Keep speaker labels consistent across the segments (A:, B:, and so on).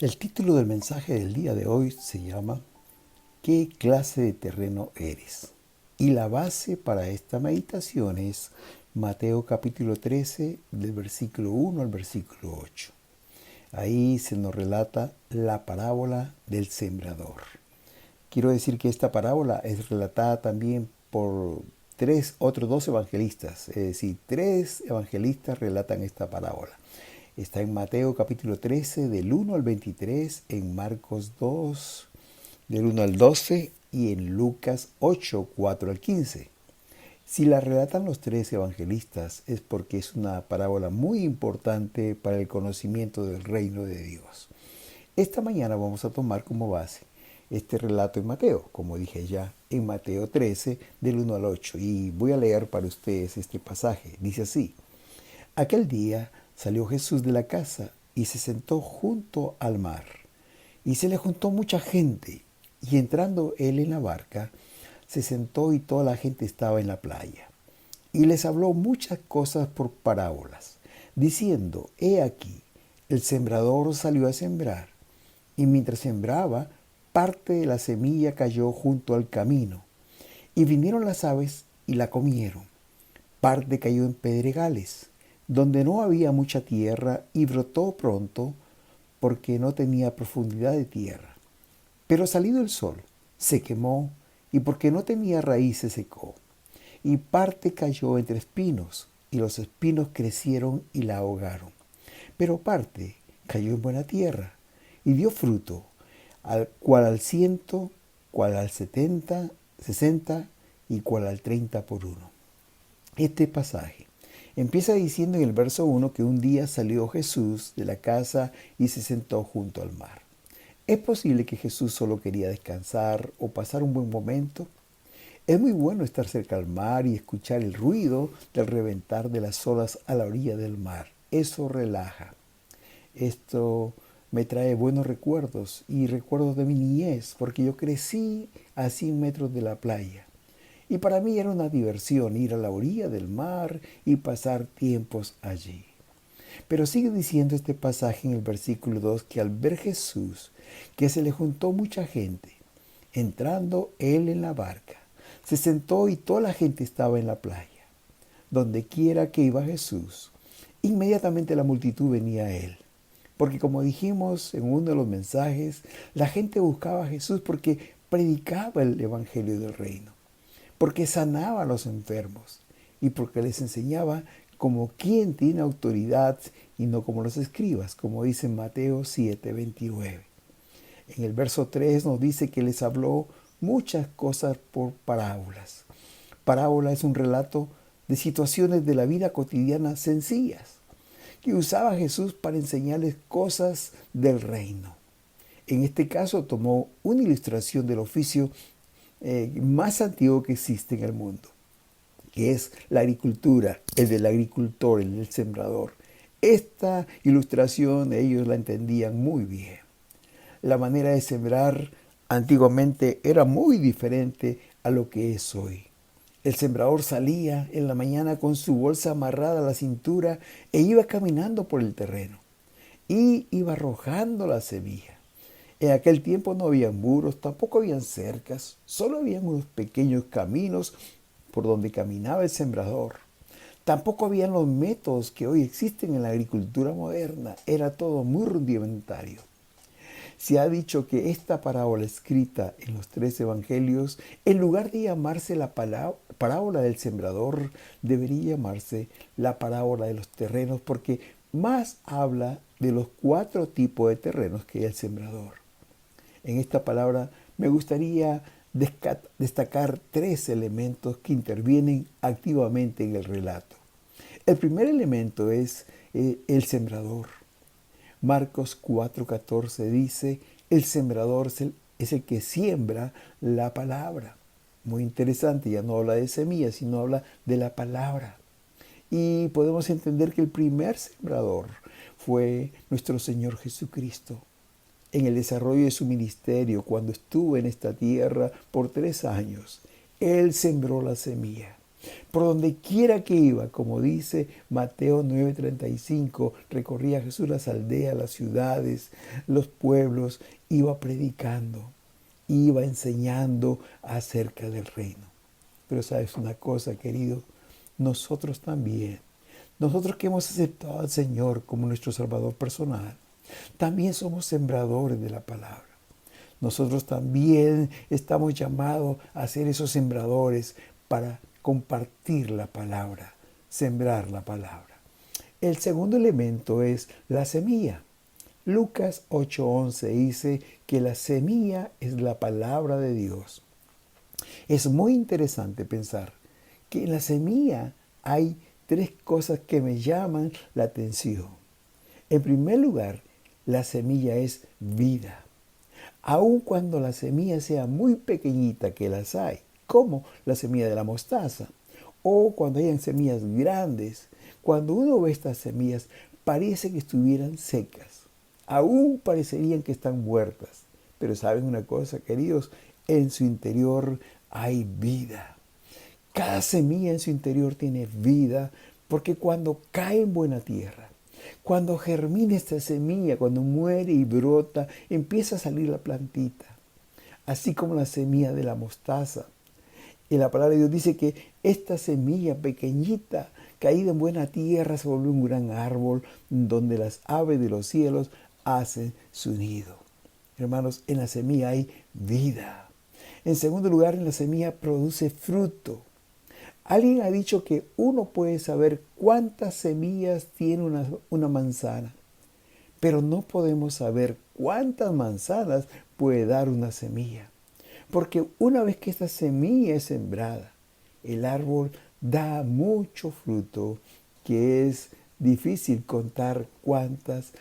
A: El título del mensaje del día de hoy se llama ¿Qué clase de terreno eres? Y la base para esta meditación es Mateo capítulo 13 del versículo 1 al versículo 8. Ahí se nos relata la parábola del sembrador. Quiero decir que esta parábola es relatada también por otros dos evangelistas, es decir, tres evangelistas relatan esta parábola. Está en Mateo capítulo 13 del 1 al 23, en Marcos 2 del 1 al 12 y en Lucas 8, 4 al 15. Si la relatan los tres evangelistas es porque es una parábola muy importante para el conocimiento del reino de Dios. Esta mañana vamos a tomar como base este relato en Mateo, como dije ya, en Mateo 13 del 1 al 8. Y voy a leer para ustedes este pasaje. Dice así: Aquel día salió Jesús de la casa y se sentó junto al mar. Y se le juntó mucha gente, y entrando él en la barca, se sentó y toda la gente estaba en la playa. Y les habló muchas cosas por parábolas, diciendo: He aquí, el sembrador salió a sembrar, y mientras sembraba, parte de la semilla cayó junto al camino, y vinieron las aves y la comieron. Parte cayó en pedregales, donde no había mucha tierra, y brotó pronto, porque no tenía profundidad de tierra. Pero salido el sol, se quemó, y porque no tenía raíz se secó. Y parte cayó entre espinos, y los espinos crecieron y la ahogaron. Pero parte cayó en buena tierra, y dio fruto, cual al 100, cual al 70, 60 y cual al 30 por uno. Este pasaje empieza diciendo en el verso 1 que un día salió Jesús de la casa y se sentó junto al mar. ¿Es posible que Jesús solo quería descansar o pasar un buen momento? Es muy bueno estar cerca al mar y escuchar el ruido del reventar de las olas a la orilla del mar. Eso relaja. Esto me trae buenos recuerdos y recuerdos de mi niñez, porque yo crecí a 100 metros de la playa. Y para mí era una diversión ir a la orilla del mar y pasar tiempos allí. Pero sigue diciendo este pasaje en el versículo 2 que al ver Jesús, que se le juntó mucha gente, entrando él en la barca, se sentó y toda la gente estaba en la playa. Donde quiera que iba Jesús, inmediatamente la multitud venía a él. Porque como dijimos en uno de los mensajes, la gente buscaba a Jesús porque predicaba el evangelio del reino, porque sanaba a los enfermos y porque les enseñaba como quien tiene autoridad y no como los escribas, como dice en Mateo 7:29. En el verso 3 nos dice que les habló muchas cosas por parábolas. Parábola es un relato de situaciones de la vida cotidiana sencillas que usaba Jesús para enseñarles cosas del reino. En este caso tomó una ilustración del oficio más antiguo que existe en el mundo, que es la agricultura, el del agricultor, el del sembrador. Esta ilustración ellos la entendían muy bien. La manera de sembrar antiguamente era muy diferente a lo que es hoy. El sembrador salía en la mañana con su bolsa amarrada a la cintura e iba caminando por el terreno y iba arrojando la semilla. En aquel tiempo no había muros, tampoco habían cercas, solo habían unos pequeños caminos por donde caminaba el sembrador. Tampoco habían los métodos que hoy existen en la agricultura moderna, era todo muy rudimentario. Se ha dicho que esta parábola escrita en los tres evangelios, en lugar de llamarse la parábola del sembrador, debería llamarse la parábola de los terrenos, porque más habla de los 4 tipos de terrenos que hay el sembrador. En esta palabra me gustaría destacar 3 elementos que intervienen activamente en el relato. El primer elemento es el sembrador. Marcos 4:14 dice: el sembrador es el que siembra la palabra. Muy interesante, ya no habla de semillas, sino habla de la palabra. Y podemos entender que el primer sembrador fue nuestro Señor Jesucristo. En el desarrollo de su ministerio, cuando estuvo en esta tierra por 3 años, Él sembró la semilla. Por donde quiera que iba, como dice Mateo 9:35, recorría Jesús las aldeas, las ciudades, los pueblos, iba predicando, iba enseñando acerca del reino. Pero sabes una cosa, querido, nosotros también, nosotros que hemos aceptado al Señor como nuestro Salvador personal, también somos sembradores de la palabra. Nosotros también estamos llamados a ser esos sembradores para compartir la palabra, sembrar la palabra. El segundo elemento es la semilla. Lucas 8:11 dice que la semilla es la palabra de Dios. Es muy interesante pensar que en la semilla hay tres cosas que me llaman la atención. En primer lugar, la semilla es vida. Aun cuando la semilla sea muy pequeñita, que las hay, como la semilla de la mostaza, o cuando hayan semillas grandes, cuando uno ve estas semillas parece que estuvieran secas, aún parecerían que están muertas. Pero ¿saben una cosa, queridos? En su interior hay vida. Cada semilla en su interior tiene vida, porque cuando cae en buena tierra, cuando germina esta semilla, cuando muere y brota, empieza a salir la plantita, así como la semilla de la mostaza. Y la palabra de Dios dice que esta semilla pequeñita, caída en buena tierra, se vuelve un gran árbol donde las aves de los cielos hacen su nido. Hermanos, en la semilla hay vida. En segundo lugar, en la semilla produce fruto. Alguien ha dicho que uno puede saber cuántas semillas tiene una manzana, pero no podemos saber cuántas manzanas puede dar una semilla. Porque una vez que esta semilla es sembrada, el árbol da mucho fruto, que es difícil contar cuántos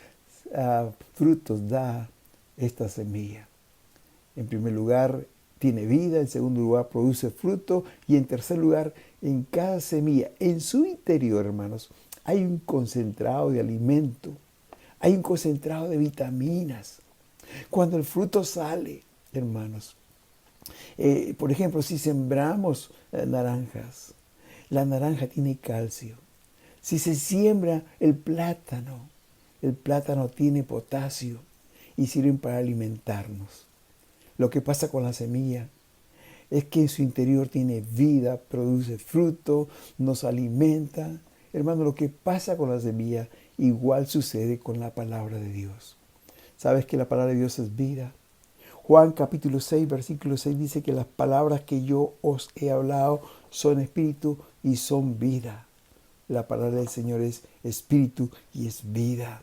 A: frutos da esta semilla. En primer lugar, tiene vida, en segundo lugar, produce fruto y en tercer lugar, en cada semilla, en su interior, hermanos, hay un concentrado de alimento, hay un concentrado de vitaminas. Cuando el fruto sale, hermanos, por ejemplo, si sembramos naranjas, la naranja tiene calcio. Si se siembra el plátano tiene potasio y sirven para alimentarnos. Lo que pasa con la semilla es que en su interior tiene vida, produce fruto, nos alimenta. Hermano, lo que pasa con la semilla igual sucede con la palabra de Dios. ¿Sabes que la palabra de Dios es vida? Juan capítulo 6, versículo 6 dice que las palabras que yo os he hablado son espíritu y son vida. La palabra del Señor es espíritu y es vida.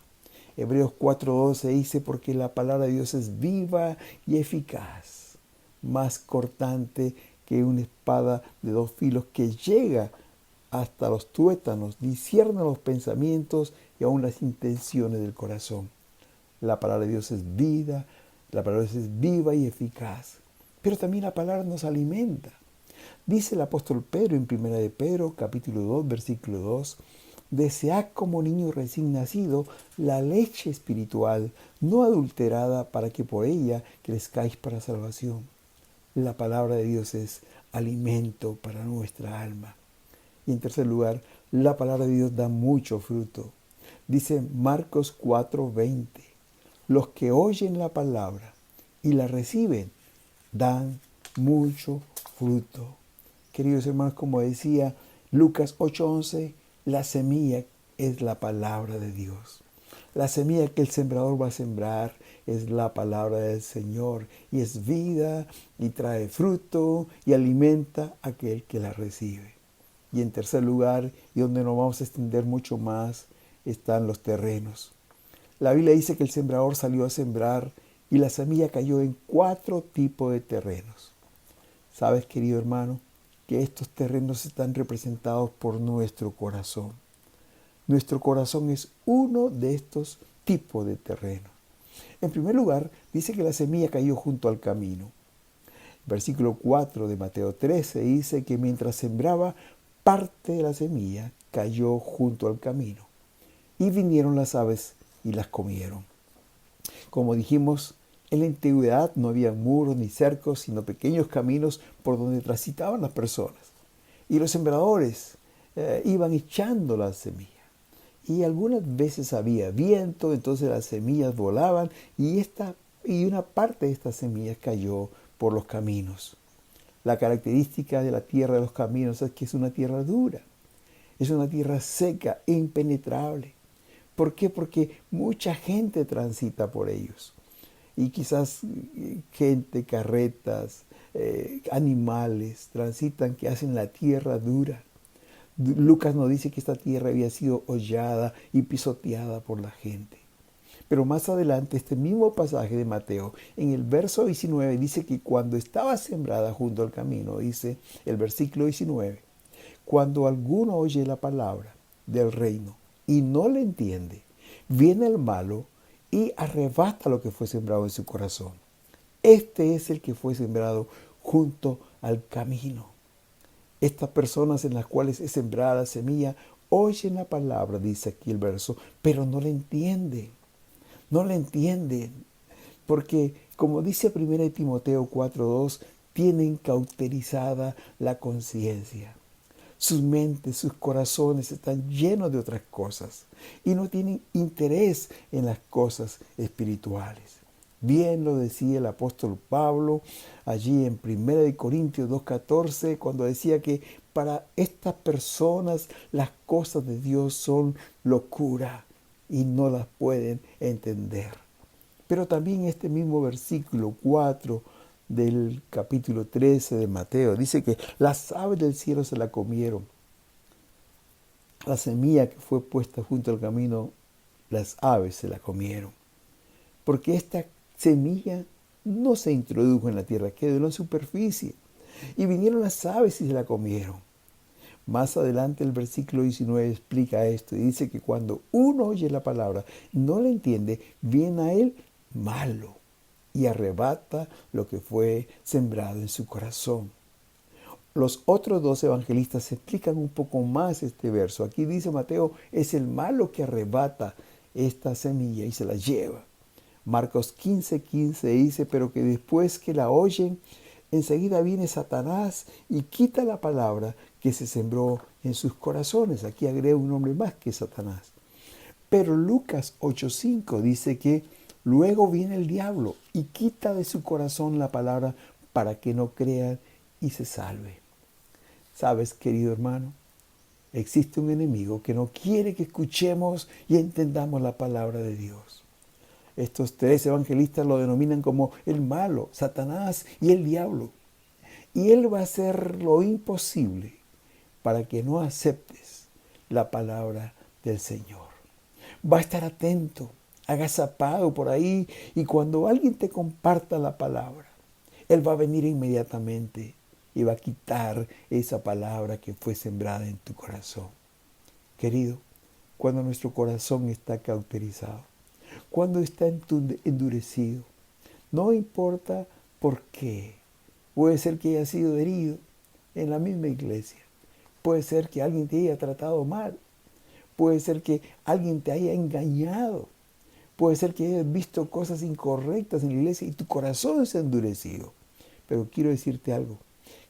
A: Hebreos 4:12 dice, porque la palabra de Dios es viva y eficaz, más cortante que una espada de dos filos que llega hasta los tuétanos, discierne los pensamientos y aún las intenciones del corazón. La palabra de Dios es vida, la palabra de Dios es viva y eficaz. Pero también la palabra nos alimenta. Dice el apóstol Pedro en 1 de Pedro, capítulo 2, versículo 2, desead como niño recién nacido la leche espiritual, no adulterada, para que por ella crezcáis para salvación. La palabra de Dios es alimento para nuestra alma. Y en tercer lugar, la palabra de Dios da mucho fruto. Dice Marcos 4:20, los que oyen la palabra y la reciben dan mucho fruto. Queridos hermanos, como decía Lucas 8:11, la semilla es la palabra de Dios. La semilla que el sembrador va a sembrar es la palabra del Señor y es vida y trae fruto y alimenta a aquel que la recibe. Y en tercer lugar, y donde nos vamos a extender mucho más, están los terrenos. La Biblia dice que el sembrador salió a sembrar y la semilla cayó en 4 tipos de terrenos. ¿Sabes, querido hermano, que estos terrenos están representados por nuestro corazón? Nuestro corazón es uno de estos tipos de terrenos. En primer lugar, dice que la semilla cayó junto al camino. Versículo 4 de Mateo 13 dice que mientras sembraba, parte de la semilla cayó junto al camino. Y vinieron las aves y las comieron. Como dijimos, en la antigüedad no había muros ni cercos, sino pequeños caminos por donde transitaban las personas. y los sembradores iban echando la semilla. Y algunas veces había viento, entonces las semillas volaban y una parte de estas semillas cayó por los caminos. La característica de la tierra de los caminos es que es una tierra dura, es una tierra seca e impenetrable. ¿Por qué? Porque mucha gente transita por ellos. Y quizás gente, carretas, animales transitan que hacen la tierra dura. Lucas nos dice que esta tierra había sido hollada y pisoteada por la gente. Pero más adelante, este mismo pasaje de Mateo, en el verso 19, dice que cuando estaba sembrada junto al camino, dice el versículo 19, cuando alguno oye la palabra del reino y no le entiende, viene el malo y arrebata lo que fue sembrado en su corazón. Este es el que fue sembrado junto al camino. Estas personas en las cuales es sembrada la semilla oyen la palabra, dice aquí el verso, pero no la entienden. No la entienden. Porque, como dice 1 Timoteo 4:2, tienen cauterizada la conciencia. Sus mentes, sus corazones están llenos de otras cosas y no tienen interés en las cosas espirituales. Bien lo decía el apóstol Pablo allí en 1 Corintios 2:14, cuando decía que para estas personas las cosas de Dios son locura y no las pueden entender. Pero también este mismo versículo 4 del capítulo 13 de Mateo dice que las aves del cielo se la comieron. La semilla que fue puesta junto al camino, las aves se la comieron. Porque esta semilla no se introdujo en la tierra, quedó en la superficie. Y vinieron las aves y se la comieron. Más adelante el versículo 19 explica esto y dice que cuando uno oye la palabra, no la entiende, viene a él malo y arrebata lo que fue sembrado en su corazón. Los otros dos evangelistas explican un poco más este verso. Aquí dice Mateo, es el malo que arrebata esta semilla y se la lleva. Marcos 15:15 dice, pero que después que la oyen, enseguida viene Satanás y quita la palabra que se sembró en sus corazones. Aquí agrega un nombre más que Satanás. Pero Lucas 8:5 dice que luego viene el diablo y quita de su corazón la palabra para que no crean y se salve. ¿Sabes, querido hermano? Existe un enemigo que no quiere que escuchemos y entendamos la palabra de Dios. Estos tres evangelistas lo denominan como el malo, Satanás y el diablo. Y él va a hacer lo imposible para que no aceptes la palabra del Señor. Va a estar atento, agazapado por ahí, y cuando alguien te comparta la palabra, él va a venir inmediatamente y va a quitar esa palabra que fue sembrada en tu corazón. Querido, cuando nuestro corazón está cauterizado, cuando está endurecido, no importa por qué. Puede ser que haya sido herido en la misma iglesia. Puede ser que alguien te haya tratado mal. Puede ser que alguien te haya engañado. Puede ser que hayas visto cosas incorrectas en la iglesia y tu corazón se ha endurecido. Pero quiero decirte algo,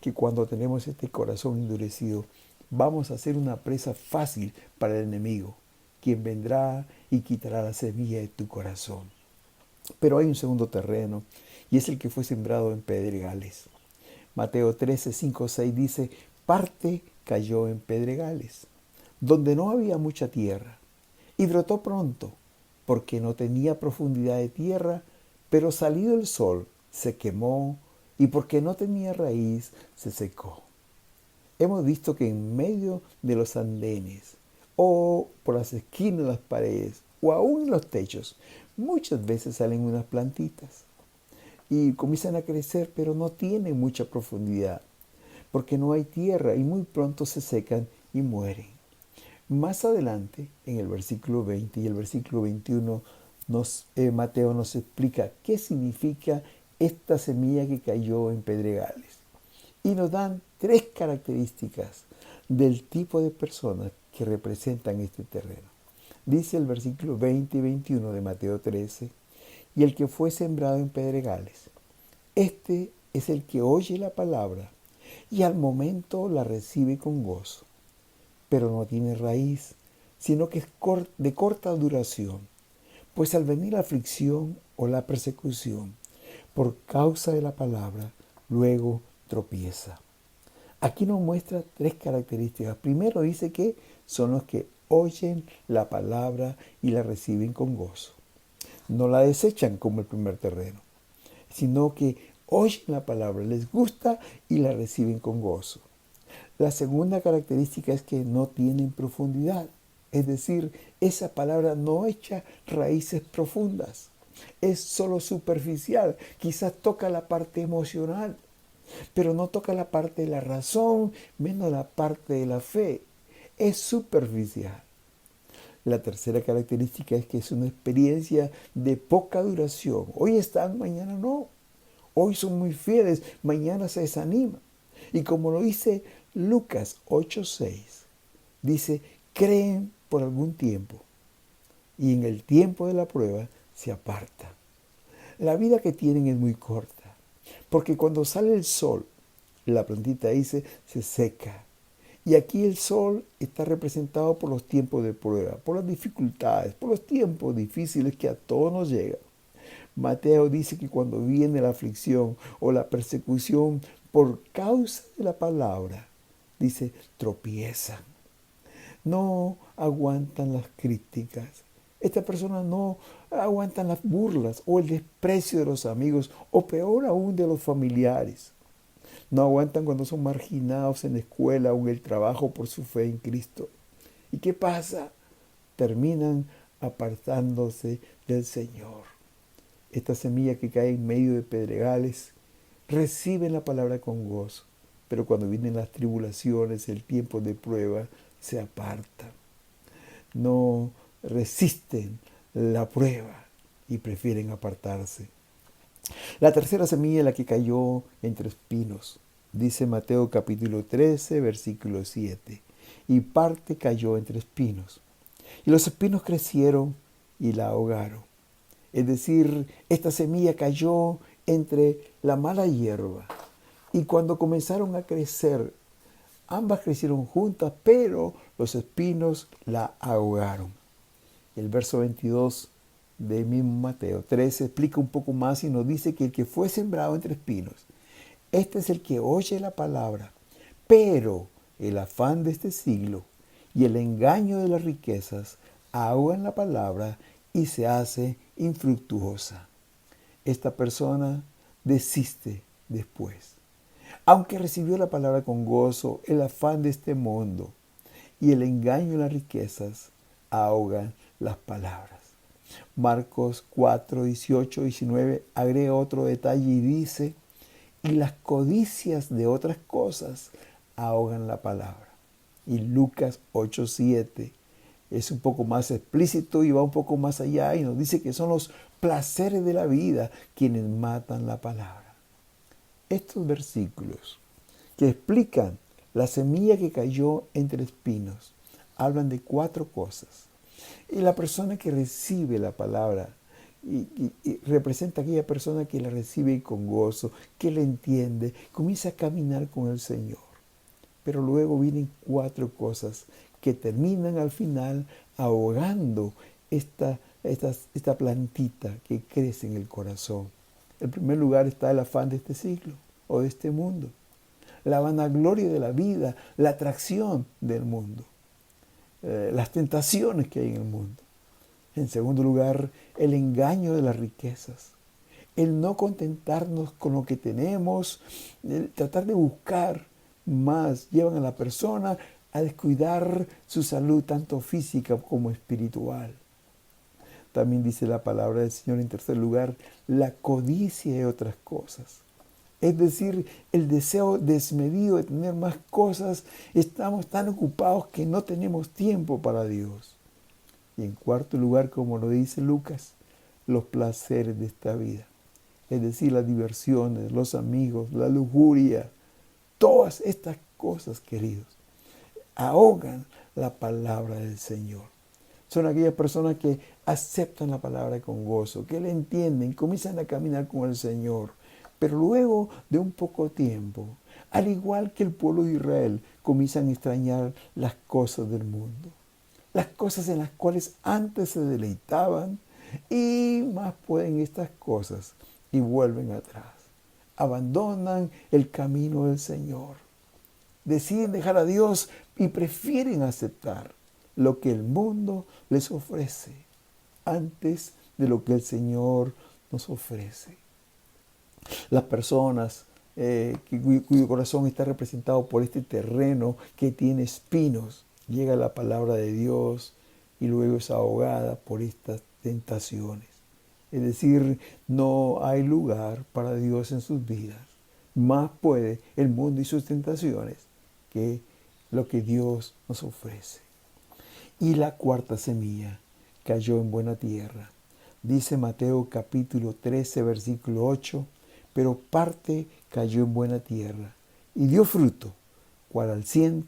A: que cuando tenemos este corazón endurecido, vamos a ser una presa fácil para el enemigo, quien vendrá y quitará la semilla de tu corazón. Pero hay un segundo terreno, y es el que fue sembrado en pedregales. Mateo 13:5-6 dice, parte cayó en pedregales, donde no había mucha tierra, y brotó pronto, porque no tenía profundidad de tierra, pero salido el sol se quemó, y porque no tenía raíz se secó. Hemos visto que en medio de los andenes, o por las esquinas de las paredes, o aún en los techos, muchas veces salen unas plantitas y comienzan a crecer, pero no tienen mucha profundidad, porque no hay tierra y muy pronto se secan y mueren. Más adelante, en el versículo 20 y el versículo 21, Mateo nos explica qué significa esta semilla que cayó en pedregales. Y nos dan tres características del tipo de personas que representan este terreno. Dice el versículo 20 y 21 de Mateo 13, y el que fue sembrado en pedregales, este es el que oye la palabra y al momento la recibe con gozo, pero no tiene raíz, sino que es de corta duración, pues al venir la aflicción o la persecución por causa de la palabra, luego tropieza. Aquí nos muestra tres características. Primero dice que son los que oyen la palabra y la reciben con gozo. No la desechan como el primer terreno, sino que oyen la palabra, les gusta y la reciben con gozo. La segunda característica es que no tienen profundidad. Es decir, esa palabra no echa raíces profundas. Es solo superficial. Quizás toca la parte emocional, pero no toca la parte de la razón, menos la parte de la fe. Es superficial. La tercera característica es que es una experiencia de poca duración. Hoy están, mañana no. Hoy son muy fieles, mañana se desaniman. Y como lo dice Lucas 8:6, dice, creen por algún tiempo y en el tiempo de la prueba se apartan. La vida que tienen es muy corta, porque cuando sale el sol, la plantita dice, se seca. Y aquí el sol está representado por los tiempos de prueba, por las dificultades, por los tiempos difíciles que a todos nos llegan. Mateo dice que cuando viene la aflicción o la persecución por causa de la palabra, dice, tropiezan. No aguantan las críticas. Estas personas no aguantan las burlas o el desprecio de los amigos o peor aún de los familiares. No aguantan cuando son marginados en la escuela o en el trabajo por su fe en Cristo. ¿Y qué pasa? Terminan apartándose del Señor. Esta semilla que cae en medio de pedregales recibe la palabra con gozo, pero cuando vienen las tribulaciones, el tiempo de prueba, se apartan. No resisten la prueba y prefieren apartarse. La tercera semilla es la que cayó entre espinos. Dice Mateo capítulo 13, versículo 7. Y parte cayó entre espinos. Y los espinos crecieron y la ahogaron. Es decir, esta semilla cayó entre la mala hierba. Y cuando comenzaron a crecer, ambas crecieron juntas, pero los espinos la ahogaron. El verso 22 de mismo Mateo 13 explica un poco más y nos dice que el que fue sembrado entre espinos, este es el que oye la palabra, pero el afán de este siglo y el engaño de las riquezas ahogan la palabra y se hace infructuosa. Esta persona desiste después. Aunque recibió la palabra con gozo, el afán de este mundo y el engaño de las riquezas ahogan las palabras. Marcos 4, 18, 19 agrega otro detalle y dice, y las codicias de otras cosas ahogan la palabra. Y Lucas 8, 7 es un poco más explícito y va un poco más allá y nos dice que son los placeres de la vida quienes matan la palabra. Estos versículos que explican la semilla que cayó entre espinos hablan de cuatro cosas. Y la persona que recibe la palabra y representa a aquella persona que la recibe con gozo, que la entiende, comienza a caminar con el Señor. Pero luego vienen cuatro cosas que terminan al final ahogando esta plantita que crece en el corazón. En primer lugar está el afán de este siglo o de este mundo, la vanagloria de la vida, la atracción del mundo, las tentaciones que hay en el mundo. En segundo lugar, el engaño de las riquezas, el no contentarnos con lo que tenemos, el tratar de buscar más, llevan a la persona a descuidar su salud tanto física como espiritual. También dice la palabra del Señor en tercer lugar, la codicia de otras cosas. Es decir, el deseo desmedido de tener más cosas, estamos tan ocupados que no tenemos tiempo para Dios. Y en cuarto lugar, como lo dice Lucas, los placeres de esta vida. Es decir, las diversiones, los amigos, la lujuria, todas estas cosas, queridos, ahogan la palabra del Señor. Son aquellas personas que aceptan la palabra con gozo, que la entienden, comienzan a caminar con el Señor. Pero luego de un poco tiempo, Al igual que el pueblo de Israel, comienzan a extrañar las cosas del mundo. Las cosas en las cuales antes se deleitaban y más pueden estas cosas y vuelven atrás. Abandonan el camino del Señor. Deciden dejar a Dios y prefieren aceptar lo que el mundo les ofrece antes de lo que el Señor nos ofrece. Las personas cuyo corazón está representado por este terreno que tiene espinos, llega la palabra de Dios y luego es ahogada por estas tentaciones. Es decir, no hay lugar para Dios en sus vidas. Más puede el mundo y sus tentaciones que lo que Dios nos ofrece. Y la cuarta semilla cayó en buena tierra. Dice Mateo capítulo 13, versículo 8, pero parte cayó en buena tierra y dio fruto, cual al 100,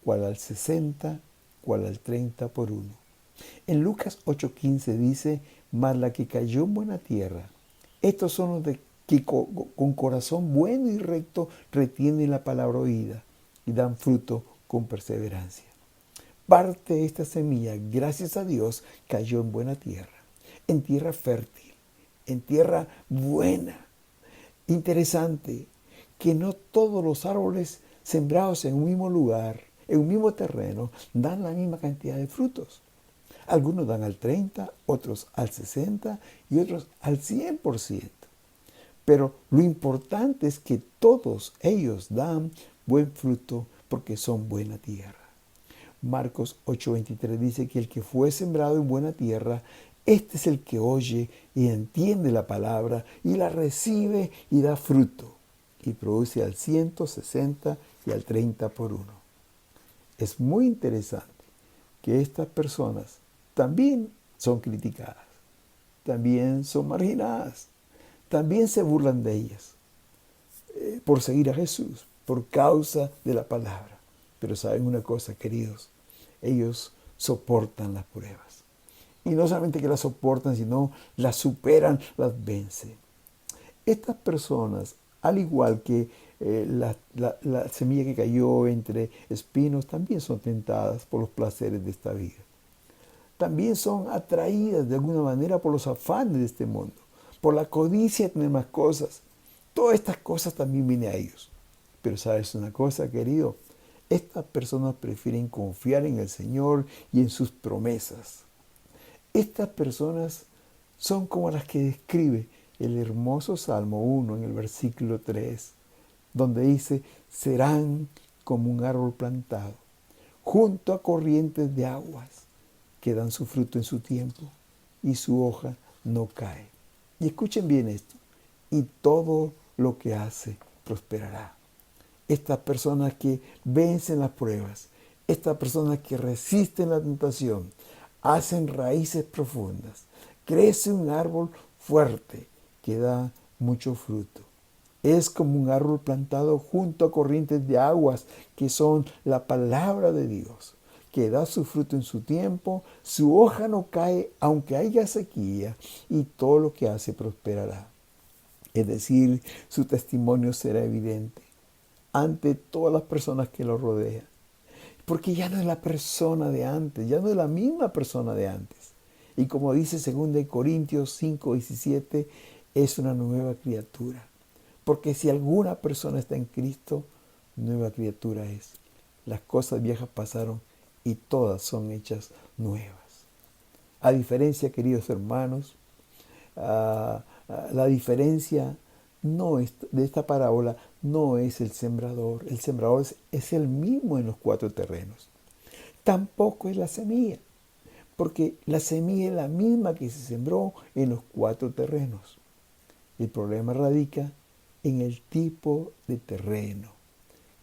A: cual al 60, cual al 30 por uno. En Lucas 8:15 dice, mas la que cayó en buena tierra, estos son los que con corazón bueno y recto retienen la palabra oída y dan fruto con perseverancia. Parte de esta semilla, gracias a Dios, cayó en buena tierra, en tierra fértil, en tierra buena. Interesante que no todos los árboles sembrados en un mismo lugar, en un mismo terreno, dan la misma cantidad de frutos. Algunos dan al 30, otros al 60 y otros al 100%. Pero lo importante es que todos ellos dan buen fruto porque son buena tierra. Marcos 8:23 dice que el que fue sembrado en buena tierra, este es el que oye y entiende la palabra y la recibe y da fruto y produce al 160 y al 30 por uno. Es muy interesante que estas personas también son criticadas, también son marginadas, también se burlan de ellas por seguir a Jesús, por causa de la palabra. Pero saben una cosa, queridos, ellos soportan las pruebas. Y no solamente que las soportan, sino las superan, las vencen. Estas personas, al igual que la semilla que cayó entre espinos, también son tentadas por los placeres de esta vida. También son atraídas de alguna manera por los afanes de este mundo, por la codicia de tener más cosas. Todas estas cosas también vienen a ellos. Pero ¿sabes una cosa, querido? Estas personas prefieren confiar en el Señor y en sus promesas. Estas personas son como las que describe el hermoso Salmo 1 en el versículo 3, donde dice, serán como un árbol plantado junto a corrientes de aguas, que dan su fruto en su tiempo y su hoja no cae. Y escuchen bien esto, y todo lo que hace prosperará. Estas personas que vencen las pruebas, estas personas que resisten la tentación, hacen raíces profundas, crece un árbol fuerte que da mucho fruto. Es como un árbol plantado junto a corrientes de aguas que son la palabra de Dios, que da su fruto en su tiempo, su hoja no cae aunque haya sequía y todo lo que hace prosperará. Es decir, su testimonio será evidente ante todas las personas que lo rodean. Porque ya no es la persona de antes, ya no es la misma persona de antes. Y como dice 2 Corintios 5:17, es una nueva criatura. Porque si alguna persona está en Cristo, nueva criatura es. Las cosas viejas pasaron y todas son hechas nuevas. A diferencia, queridos hermanos, la diferencia no es, de esta parábola no es el sembrador. El sembrador es el mismo en los 4 terrenos. Tampoco es la semilla, porque la semilla es la misma que se sembró en los 4 terrenos. El problema radica en el tipo de terreno.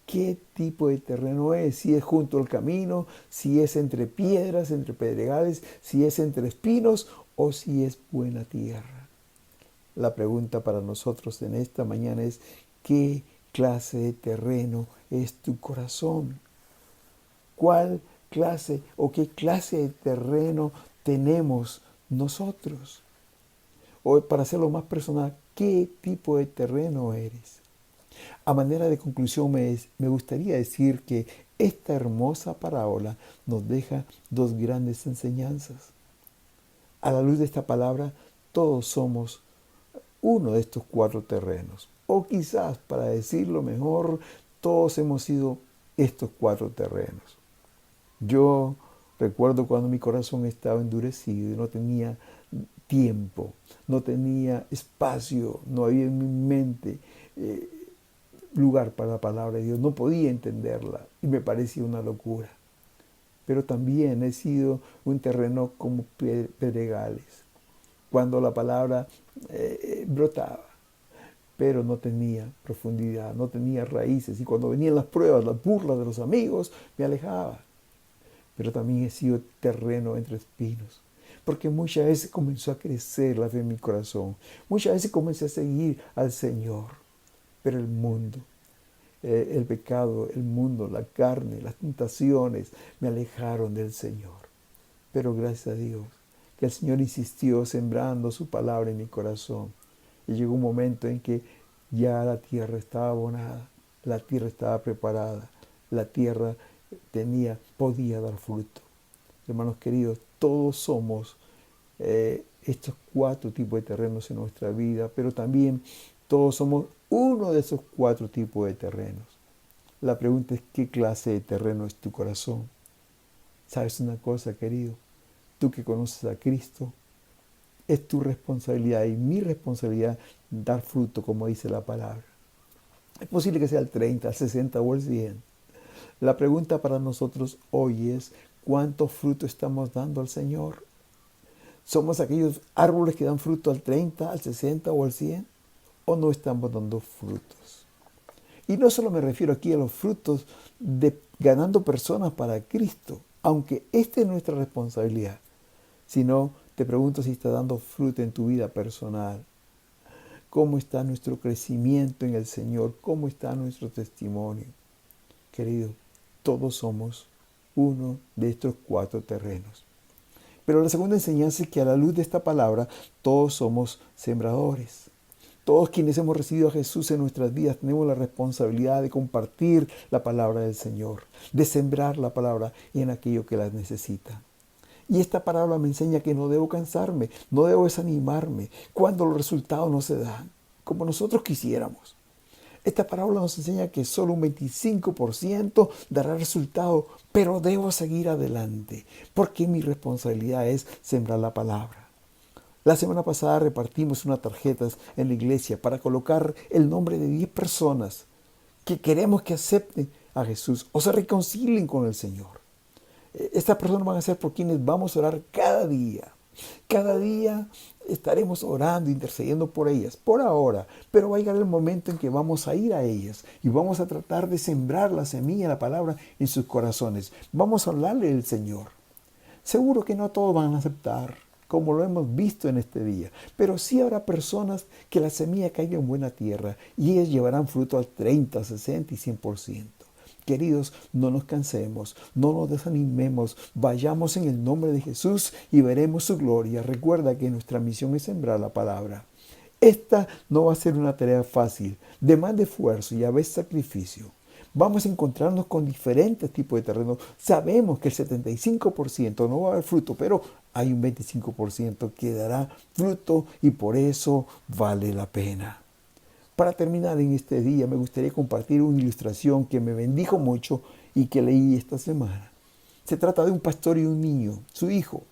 A: ¿Qué tipo de terreno es? Si es junto al camino, si es entre piedras, entre pedregales, si es entre espinos o si es buena tierra. La pregunta para nosotros en esta mañana es, ¿qué clase de terreno es tu corazón? ¿Cuál clase o qué clase de terreno tenemos nosotros? O para hacerlo más personal, ¿qué tipo de terreno eres? A manera de conclusión, me gustaría decir que esta hermosa parábola nos deja dos grandes enseñanzas. A la luz de esta palabra, todos somos uno de estos cuatro terrenos. O quizás, para decirlo mejor, todos hemos sido estos cuatro terrenos. Yo recuerdo cuando mi corazón estaba endurecido y no tenía tiempo, no tenía espacio, no había en mi mente lugar para la palabra de Dios, no podía entenderla y me parecía una locura. Pero también he sido un terreno como pedregales, cuando la palabra brotaba, pero no tenía profundidad, no tenía raíces, y cuando venían las pruebas, las burlas de los amigos, me alejaba. Pero también he sido terreno entre espinos, porque muchas veces comenzó a crecer la fe en mi corazón, muchas veces comencé a seguir al Señor, pero el mundo, el pecado, el mundo, la carne, las tentaciones me alejaron del Señor. Pero gracias a Dios, que el Señor insistió sembrando su palabra en mi corazón. Y llegó un momento en que ya la tierra estaba abonada, la tierra estaba preparada, la tierra podía dar fruto. Hermanos queridos, todos somos estos cuatro tipos de terrenos en nuestra vida, pero también todos somos uno de esos cuatro tipos de terrenos. La pregunta es, ¿qué clase de terreno es tu corazón? ¿Sabes una cosa, querido? Tú que conoces a Cristo, es tu responsabilidad y mi responsabilidad dar fruto, como dice la palabra. Es posible que sea el 30, el 60 o el 100. La pregunta para nosotros hoy es, ¿cuánto fruto estamos dando al Señor? ¿Somos aquellos árboles que dan fruto al 30, al 60 o al 100? ¿O no estamos dando frutos? Y no solo me refiero aquí a los frutos de ganando personas para Cristo, aunque esta es nuestra responsabilidad, sino te pregunto si está dando fruto en tu vida personal. ¿Cómo está nuestro crecimiento en el Señor? ¿Cómo está nuestro testimonio? Querido, todos somos uno de estos cuatro terrenos. Pero la segunda enseñanza es que a la luz de esta palabra, todos somos sembradores. Todos quienes hemos recibido a Jesús en nuestras vidas tenemos la responsabilidad de compartir la palabra del Señor, de sembrar la palabra en aquello que la necesita. Y esta palabra me enseña que no debo cansarme, no debo desanimarme cuando los resultados no se dan como nosotros quisiéramos. Esta parábola nos enseña que solo un 25% dará resultado, pero debo seguir adelante, porque mi responsabilidad es sembrar la palabra. La semana pasada repartimos unas tarjetas en la iglesia para colocar el nombre de 10 personas que queremos que acepten a Jesús o se reconcilien con el Señor. Estas personas van a ser por quienes vamos a orar cada día. Cada día estaremos orando, intercediendo por ellas, por ahora, pero va a llegar el momento en que vamos a ir a ellas y vamos a tratar de sembrar la semilla, la palabra en sus corazones. Vamos a hablarle del Señor. Seguro que no todos van a aceptar, como lo hemos visto en este día, pero sí habrá personas que la semilla caiga en buena tierra y ellas llevarán fruto al 30, 60 y 100%. Queridos, no nos cansemos, no nos desanimemos, vayamos en el nombre de Jesús y veremos su gloria. Recuerda que nuestra misión es sembrar la palabra. Esta no va a ser una tarea fácil, demanda esfuerzo y a veces sacrificio. Vamos a encontrarnos con diferentes tipos de terrenos. Sabemos que el 75% no va a haber fruto, pero hay un 25% que dará fruto y por eso vale la pena. Para terminar en este día, me gustaría compartir una ilustración que me bendijo mucho y que leí esta semana. Se trata de un pastor y un niño, su hijo,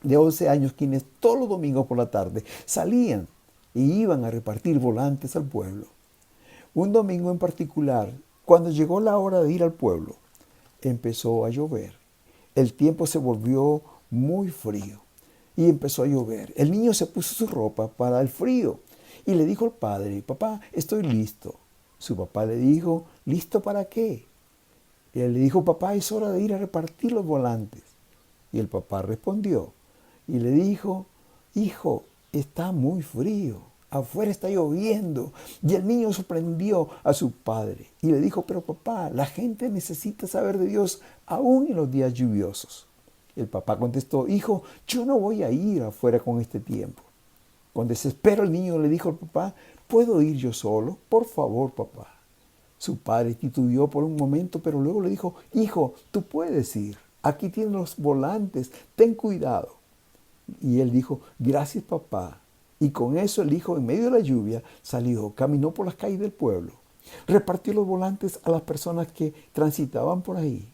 A: de 11 años, quienes todos los domingos por la tarde salían y iban a repartir volantes al pueblo. Un domingo en particular, cuando llegó la hora de ir al pueblo, empezó a llover. El tiempo se volvió muy frío y empezó a llover. El niño se puso su ropa para el frío y le dijo al padre: papá, estoy listo. Su papá le dijo: ¿listo para qué? Y él le dijo: papá, es hora de ir a repartir los volantes. Y el papá respondió y le dijo: hijo, está muy frío, afuera está lloviendo. Y el niño sorprendió a su padre y le dijo: pero papá, la gente necesita saber de Dios aún en los días lluviosos. El papá contestó: hijo, yo no voy a ir afuera con este tiempo. Con desespero el niño le dijo al papá: ¿puedo ir yo solo? Por favor, papá. Su padre titubeó por un momento, pero luego le dijo: hijo, tú puedes ir. Aquí tienes los volantes, ten cuidado. Y él dijo: gracias, papá. Y con eso el hijo, en medio de la lluvia, salió, caminó por las calles del pueblo, repartió los volantes a las personas que transitaban por ahí.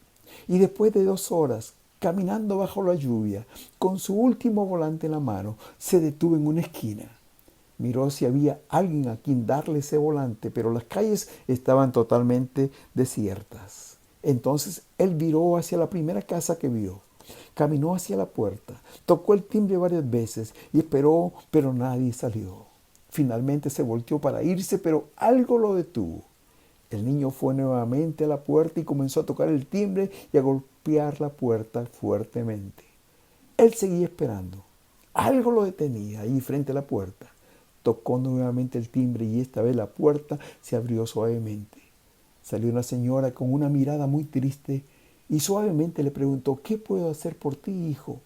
A: Y después de 2 horas, caminando bajo la lluvia, con su último volante en la mano, se detuvo en una esquina. Miró si había alguien a quien darle ese volante, pero las calles estaban totalmente desiertas. Entonces él viró hacia la primera casa que vio. Caminó hacia la puerta, tocó el timbre varias veces y esperó, pero nadie salió. Finalmente se volteó para irse, pero algo lo detuvo. El niño fue nuevamente a la puerta y comenzó a tocar el timbre y a golpear la puerta fuertemente. Él seguía esperando. Algo lo detenía ahí frente a la puerta. Tocó nuevamente el timbre y esta vez la puerta se abrió suavemente. Salió una señora con una mirada muy triste y suavemente le preguntó: ¿qué puedo hacer por ti, hijo?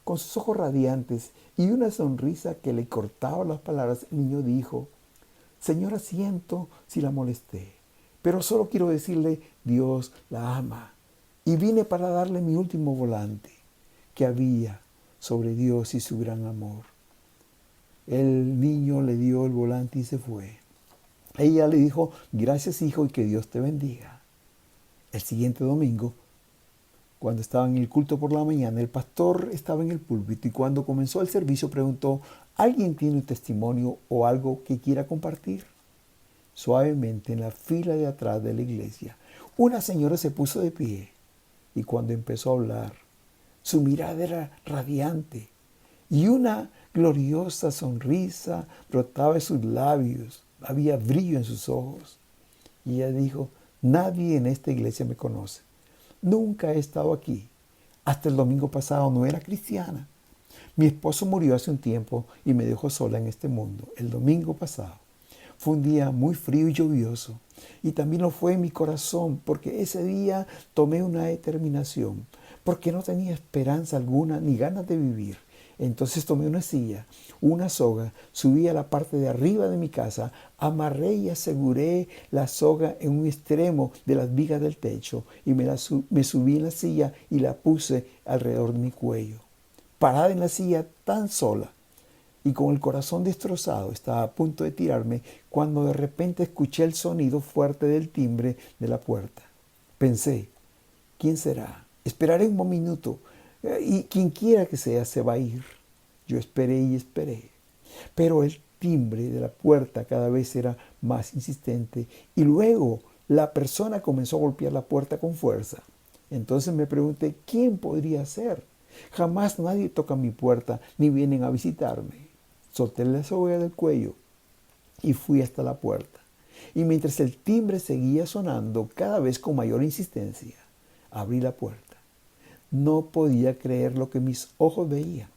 A: Con sus ojos radiantes y una sonrisa que le cortaba las palabras, el niño dijo: señora, siento si la molesté, pero solo quiero decirle: Dios la ama. Y vine para darle mi último volante que había sobre Dios y su gran amor. El niño le dio el volante y se fue. Ella le dijo: gracias, hijo, y que Dios te bendiga. El siguiente domingo, cuando estaba en el culto por la mañana, el pastor estaba en el púlpito y cuando comenzó el servicio preguntó: ¿alguien tiene un testimonio o algo que quiera compartir? Suavemente, en la fila de atrás de la iglesia, una señora se puso de pie y cuando empezó a hablar, su mirada era radiante y una gloriosa sonrisa brotaba de sus labios, había brillo en sus ojos. Y ella dijo: nadie en esta iglesia me conoce. Nunca he estado aquí. Hasta el domingo pasado no era cristiana. Mi esposo murió hace un tiempo y me dejó sola en este mundo el domingo pasado. Fue un día muy frío y lluvioso, y también lo fue en mi corazón, porque ese día tomé una determinación, porque no tenía esperanza alguna ni ganas de vivir. Entonces tomé una silla, una soga, subí a la parte de arriba de mi casa, amarré y aseguré la soga en un extremo de las vigas del techo y me subí en la silla y la puse alrededor de mi cuello. Parada en la silla tan sola y con el corazón destrozado, estaba a punto de tirarme cuando de repente escuché el sonido fuerte del timbre de la puerta. Pensé: ¿quién será? Esperaré un minuto y quien quiera que sea se va a ir. Yo esperé y esperé, pero el timbre de la puerta cada vez era más insistente y luego la persona comenzó a golpear la puerta con fuerza. Entonces me pregunté: ¿quién podría ser? Jamás nadie toca mi puerta ni vienen a visitarme. Solté la soga del cuello y fui hasta la puerta. Y mientras el timbre seguía sonando cada vez con mayor insistencia, abrí la puerta. No podía creer lo que mis ojos veían.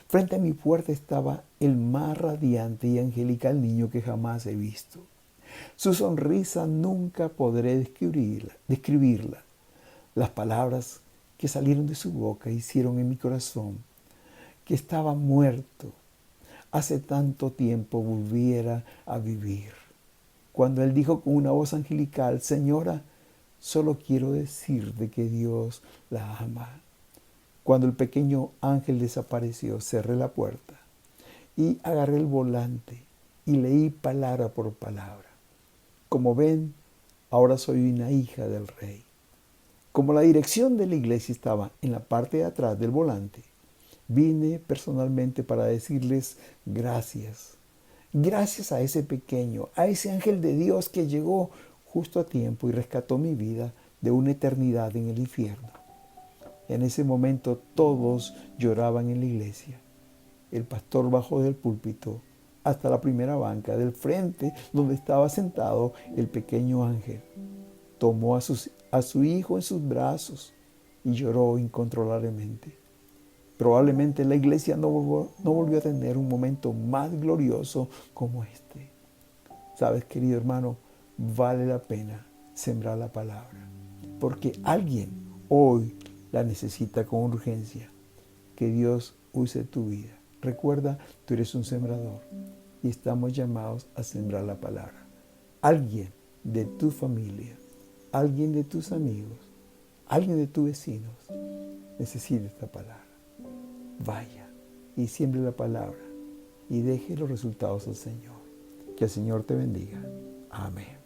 A: Frente a mi puerta estaba el más radiante y angelical niño que jamás he visto. Su sonrisa nunca podré describirla. Las palabras que salieron de su boca hicieron en mi corazón que estaba muerto. Hace tanto tiempo volviera a vivir. Cuando él dijo con una voz angelical: señora, solo quiero decirte que Dios la ama. Cuando el pequeño ángel desapareció, cerré la puerta y agarré el volante y leí palabra por palabra. Como ven, ahora soy una hija del rey. Como la dirección de la iglesia estaba en la parte de atrás del volante, vine personalmente para decirles gracias. Gracias a ese pequeño, a ese ángel de Dios que llegó justo a tiempo y rescató mi vida de una eternidad en el infierno. En ese momento todos lloraban en la iglesia. El pastor bajó del púlpito hasta la primera banca del frente donde estaba sentado el pequeño ángel. Tomó a su hijo en sus brazos y lloró incontrolablemente. Probablemente la iglesia no volvió a tener un momento más glorioso como este. Sabes, querido hermano, vale la pena sembrar la palabra, porque alguien hoy la necesita con urgencia. Que Dios use tu vida. Recuerda, tú eres un sembrador y estamos llamados a sembrar la palabra. Alguien de tu familia, alguien de tus amigos, alguien de tus vecinos necesita esta palabra. Vaya y siembre la palabra y deje los resultados al Señor. Que el Señor te bendiga. Amén.